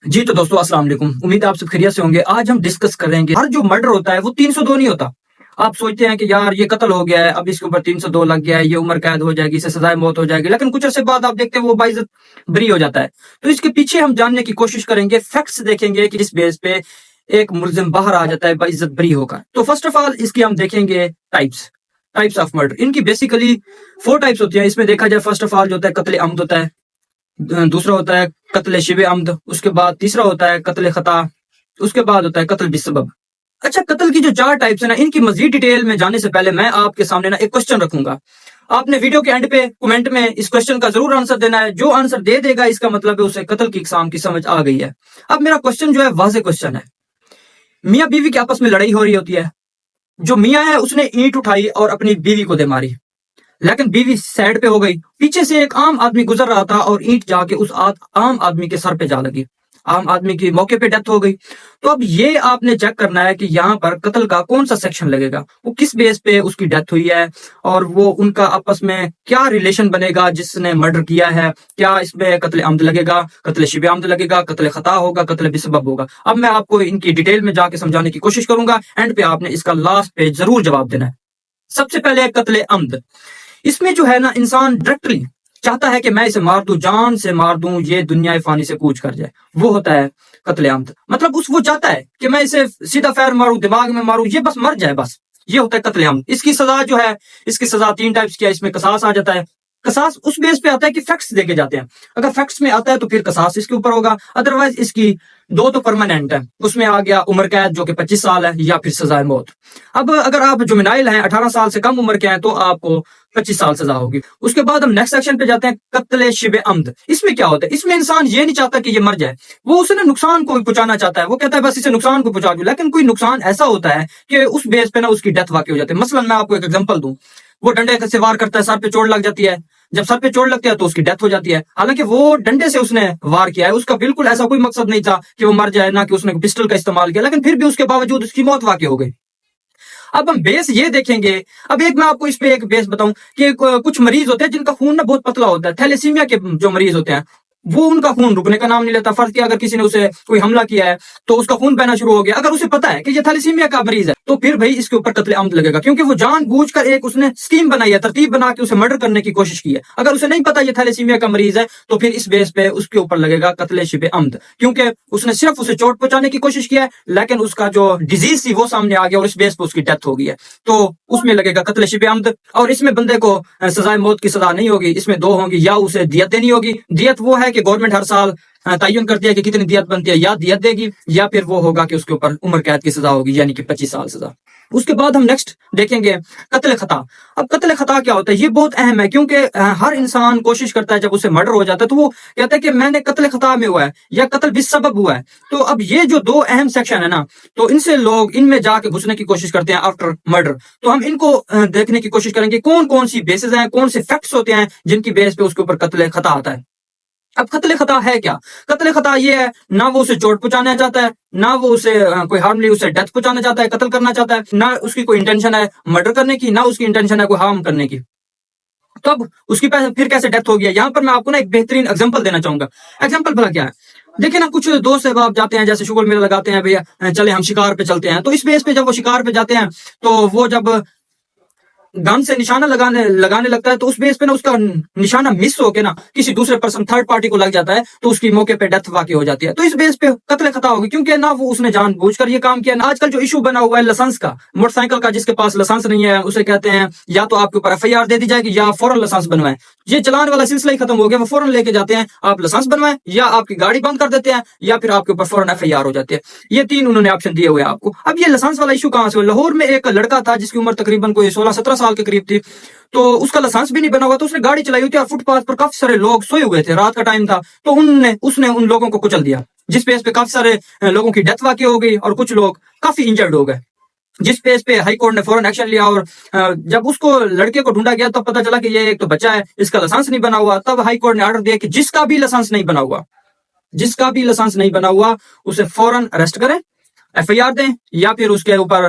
جی تو دوستوں السلام علیکم، امید ہے آپ سب خیریت سے ہوں گے۔ آج ہم ڈسکس کر رہے ہیں کہ ہر جو مرڈر ہوتا ہے وہ 302 نہیں ہوتا۔ آپ سوچتے ہیں کہ یار یہ قتل ہو گیا ہے، اب اس کے اوپر 302 لگ گیا ہے، یہ عمر قید ہو جائے گی، اسے سزائے موت ہو جائے گی، لیکن کچھ عرصے بعد آپ دیکھتے ہیں وہ باعزت بری ہو جاتا ہے۔ تو اس کے پیچھے ہم جاننے کی کوشش کریں گے، فیکٹس دیکھیں گے کہ اس بیس پہ ایک ملزم باہر آ جاتا ہے باعزت بری ہو کر۔ تو فرسٹ آف آل اس کی ہم دیکھیں گے ٹائپس آف مرڈر۔ ان کی بیسیکلی 4 ٹائپس ہوتی ہیں۔ اس میں دیکھا جائے فرسٹ آف آل جو ہوتا ہے قتل عمد ہوتا ہے، دوسرا ہوتا ہے قتل شبہ عمد، اس کے بعد تیسرا ہوتا ہے قتل خطا، اس کے بعد ہوتا ہے قتل بسبب۔ اچھا، قتل کی جو 4 ٹائپس ہیں نا، ان کی مزید ڈیٹیل میں جانے سے پہلے میں آپ کے سامنے نا ایک کوسچن رکھوں گا۔ آپ نے ویڈیو کے اینڈ پہ کمنٹ میں اس کوسچن کا ضرور آنسر دینا ہے۔ جو آنسر دے دے گا اس کا مطلب ہے اسے قتل کی اقسام کی سمجھ آ گئی ہے۔ اب میرا کوسچن جو ہے واضح کوسچن ہے۔ میاں بیوی کے آپس میں لڑائی ہو رہی ہوتی ہے، جو میاں ہے اس نے اینٹ اٹھائی اور اپنی بیوی کو دے ماری، لیکن بیوی سائڈ پہ ہو گئی۔ پیچھے سے ایک عام آدمی گزر رہا تھا اور اینٹ جا کے اس عام آدمی کے سر پہ جا لگی، عام آدمی کی موقع پہ ڈیتھ ہو گئی۔ تو اب یہ آپ نے چیک کرنا ہے کہ یہاں پر قتل کا کون سا سیکشن لگے گا، وہ کس بیس پہ اس کی ڈیتھ ہوئی ہے، اور وہ ان کا آپس میں کیا ریلیشن بنے گا جس نے مرڈر کیا ہے۔ کیا اس میں قتل عمد لگے گا، قتل شبہ عمد لگے گا، قتل خطا ہوگا، قتل بسبب ہوگا۔ اب میں آپ کو ان کی ڈیٹیل میں جا کے سمجھانے کی کوشش کروں گا، اینڈ پہ آپ نے اس کا لاسٹ پہ ضرور جواب دینا ہے۔ سب سے پہلے قتل عمد۔ اس میں جو ہے نا انسان ڈائریکٹلی چاہتا ہے کہ میں اسے مار دوں، جان سے مار دوں، یہ دنیا فانی سے کوچ کر جائے، وہ ہوتا ہے قتل عمد۔ مطلب وہ چاہتا ہے کہ میں اسے سیدھا فیر ماروں، دماغ میں ماروں، یہ بس مر جائے، بس یہ ہوتا ہے قتل عمد۔ اس کی سزا جو ہے، اس کی سزا 3 ٹائپس کی ہے۔ اس میں قصاص آ جاتا ہے۔ قصاص اس بیس پہ آتا ہے کہ فیکٹس دیکھے جاتے ہیں۔ اگر فیکٹس میں آتا ہے تو پھر قصاص اس کے اوپر ہوگا، ادروائز اس کی 2 تو پرماننٹ ہے۔ اس میں آ گیا عمر قید جو کہ 25 سال ہے، یا پھر سزائے موت۔ اب اگر آپ جومینائل ہیں، 18 سال سے کم عمر کے ہیں، تو آپ کو 25 سال سزا ہوگی۔ اس کے بعد ہم نیکسٹ سیکشن پہ جاتے ہیں، قتل شبہ عمد۔ اس میں کیا ہوتا ہے؟ اس میں انسان یہ نہیں چاہتا کہ یہ مر جائے، وہ اسے نقصان کو پہنچانا چاہتا ہے، وہ کہتا ہے بس اسے نقصان کو پہنچا دوں، لیکن کوئی نقصان ایسا ہوتا ہے کہ اس بیس پہ نا اس کی ڈیتھ واقع ہو جاتی ہے۔ مثلا میں آپ کو ایک ایگزامپل دوں، وہ ڈنڈے سے وار کرتا ہے، سر پہ چوٹ لگ جاتی ہے۔ جب سر پہ چوٹ لگتی ہے تو اس کی ڈیتھ ہو جاتی ہے، حالانکہ وہ ڈنڈے سے اس نے وار کیا ہے، اس کا بالکل ایسا کوئی مقصد نہیں تھا کہ وہ مر جائے، نہ کہ اس نے پسٹل کا استعمال کیا، لیکن پھر بھی اس کے باوجود اس کی موت واقع ہو گئی۔ اب ہم بیس یہ دیکھیں گے، اب ایک میں آپ کو اس پہ ایک بیس بتاؤں کہ کچھ مریض ہوتے ہیں جن کا خون نا بہت پتلا ہوتا ہے، تھیلیسیمیا کے جو مریض ہوتے ہیں، وہ ان کا خون رکنے کا نام نہیں لیتا۔ فرض کیا اگر کسی نے اسے کوئی حملہ کیا ہے تو اس کا خون بہنا شروع ہو گیا، اگر اسے پتا ہے کہ یہ تھیلیسیمیا کا مریض ہے تو پھر بھائی اس کے اوپر قتل عمد لگے گا، کیونکہ وہ جان بوجھ کر ایک اس نے اسکیم بنائی ہے، ترتیب بنا کے اسے مرڈر کرنے کی کوشش کی ہے۔ اگر اسے نہیں پتا یہ تھیلیسیمیا کا مریض ہے تو پھر اس بیس پہ اس کے اوپر لگے گا قتل شبہ عمد، کیونکہ اس نے صرف اسے چوٹ پہنچانے کی کوشش کی ہے، لیکن اس کا جو ڈیزیز تھی وہ سامنے آ گیا اور اس بیس پہ اس کی ڈیتھ ہو گئی ہے، تو اس میں لگے گا قتل شبہ عمد۔ اور اس میں بندے کو سزائے موت کی سزا نہیں ہوگی، اس میں 2 ہوں گی، یا اسے دیت دینی ہوگی۔ دیت وہ ہے کہ گورنمنٹ ہر سال تعین کرتی ہے کہ کتنی دیت بنتی ہے، یا دیت دے گی، یا پھر وہ ہوگا کہ اس کے اوپر عمر قید کی سزا ہوگی، یعنی کہ 25 سال سزا۔ اس کے بعد ہم نیکسٹ دیکھیں گے قتل خطا۔ اب قتل خطا کیا ہوتا ہے؟ یہ بہت اہم ہے، کیونکہ ہر انسان کوشش کرتا ہے جب اسے مرڈر ہو جاتا ہے تو وہ کہتا ہے کہ میں نے قتل خطا میں ہوا ہے یا قتل بسبب ہوا ہے۔ تو اب یہ جو 2 اہم سیکشن ہے نا، تو ان سے لوگ ان میں جا کے گھسنے کی کوشش کرتے ہیں آفٹر مرڈر۔ تو ہم ان کو دیکھنے کی کوشش کریں گے کون کون سی بیسز ہیں، کون سے فیکٹس ہوتے ہیں جن کی بیس پہ اس کے اوپر قتل خطا آتا ہے۔ اب قتل خطا ہے کیا؟ قتل خطا یہ ہے، نہ وہ اسے چوٹ پہنچانا چاہتا ہے، نہ وہ اسے کوئی ہارملی اسے ڈیتھ پہنچانا چاہتا ہے، قتل کرنا چاہتا ہے، نہ اس کی کوئی انٹینشن ہے مرڈر کرنے کی، نہ اس کی انٹینشن ہے کوئی ہارم کرنے کی۔ تو اب اس کی پھر کیسے ڈیتھ ہو گیا؟ یہاں پر میں آپ کو نا ایک بہترین ایگزامپل دینا چاہوں گا۔ ایگزامپل بھلا کیا ہے؟ دیکھیں نا، کچھ دوست احباب جاتے ہیں، جیسے شغل میلہ لگاتے ہیں، بھیا چلے ہم شکار پہ چلتے ہیں، تو اس بیس پہ جب وہ شکار پہ جاتے ہیں تو وہ جب گن سے نشانہ لگانے لگتا ہے تو اس بیس پہ نا اس کا نشانہ مس ہو کے نا کسی دوسرے پرسن تھرڈ پارٹی کو لگ جاتا ہے، تو اس کی موقع پہ ڈیتھ واقع ہو جاتی ہے۔ تو اس بیس پہ قتل خطا ہوگی، کیونکہ نہ وہ اس نے جان بوجھ کر یہ کام کیا۔ آج کل جو ایشو بنا ہوا ہے لائسنس کا، موٹر سائیکل کا، جس کے پاس لائسنس نہیں ہے اسے کہتے ہیں یا تو آپ کے اوپر FIR دے دی جائے گی یا فوراً لائسنس بنوائیں۔ یہ چلان والا سلسلہ ہی ختم ہو گیا، وہ فوراً لے کے جاتے ہیں، آپ لائسنس بنوائیں یا آپ کی گاڑی بند کر دیتے ہیں یا پھر آپ کے اوپر فوراً FIR ہو جاتی ہے۔ یہ 3 انہوں نے آپشن دیے ہوئے ہیں آپ کو۔ اب یہ لائسنس والا ایشو کہاں سے ہوا؟ لاہور میں ایک لڑکا تھا جس کی عمر تقریباً کوئی 16-17 سال کے قریب تھی، تو اس کا لائسنس بھی نہیں بنا ہوا، تو اس نے گاڑی چلائی ہوئی تھی اور فٹ پاتھ پر کافی سارے لوگ سوئے ہوئے تھے، رات کا ٹائم تھا، تو اس نے ان لوگوں کو کچل دیا، جس بیس پہ کافی سارے لوگوں کی ڈیتھ واقع ہو گئی اور کچھ لوگ کافی انجرڈ ہو گئے، جس بیس پہ ہائی کورٹ نے فوراً ایکشن لیا۔ اور جب اس کو لڑکے کو ڈھونڈا گیا تب پتا چلا کہ یہ ایک تو بچہ ہے، اس کا لائسنس نہیں بنا ہوا۔ تب ہائی کورٹ نے آرڈر دیا کہ جس کا بھی لائسنس نہیں بنا ہوا اسے فوراً اریسٹ کریں، FIR دیں، یا پھر اس کے اوپر